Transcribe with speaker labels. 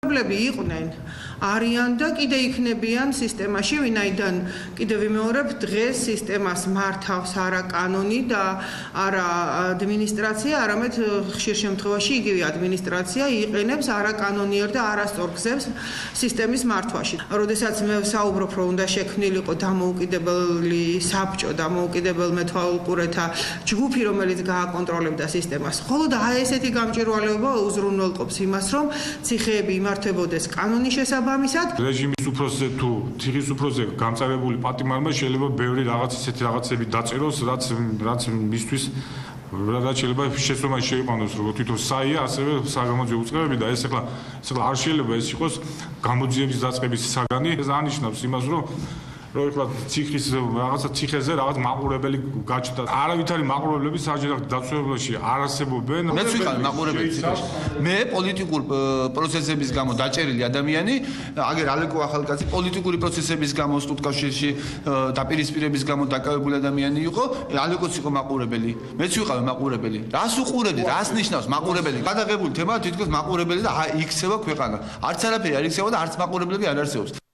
Speaker 1: მაყურებლები იყვნენ, არიან და კიდე იქნებიან სისტემაში, ვინაიდან კიდე ვიმეორებ, დღეს სისტემას მართავს არა კანონი და არა ადმინისტრაცია, არამედ ხშირ შემთხვევაში იგივე ადმინისტრაცია იყენებს არაკანონიერ და არასწორ გზებს სისტემის მართვაში. როდესაც მე ვსაუბრობ, რომ უნდა შექმნილიყო დამოუკიდებელი საბჭო, დამოუკიდებელ მეთვალყურეთა ჯგუფი, რომელიც გააკონტროლებდა სისტემას. მხოლოდ ესეთი გამჭვირვალეობა უზრუნველყოფს იმას, რომ ციხეები იმართებოდეს კანონის შესაბამისად.
Speaker 2: რეჟიმის უფროსზე თუ ციხის უფროსზე გამწარებული პატიმარმა შეიძლება ბევრი რაღაც ისეთი რაღაცები დაწეროს, რაც მისთვის რაც შეიძლება შეცდომა შეიყვანოს, როგორც თვითონ საია, ასევე საგამოძიებო უწყებები და ეს ახლა არ შეიძლება ეს იყოს გამოძიების დაწყების საგანი. ეს ანიშნავს იმას, რომ ეხლა ციხის რაღაცა ციხეზე რაღაც მაყურებელი გაჩნდა. არავითარი მაყურებლები საჯარო დაწესებულებაში არ არსებობენ.
Speaker 3: მეც ვიყავი მაყურებელი ციხეში. მე პოლიტიკურ პროცესების გამო დაჭერილი ადამიანი, აგერ ალეკო ახალკაცი პოლიტიკური პროცესების გამო სტუდკავშირში დაპირისპირების გამო დაკავებული ადამიანი იყო, ალეკოც იყო მაყურებელი. მეც ვიყავი მაყურებელი. რას უყურებდი, რას ნიშნავს მაყურებელი? გადაღებული თემა თითქოს მაყურებელი და იქცევა ქვეყანა. არც არაფერი არ იქცევა და არც მაყურებლები არ არსებობს.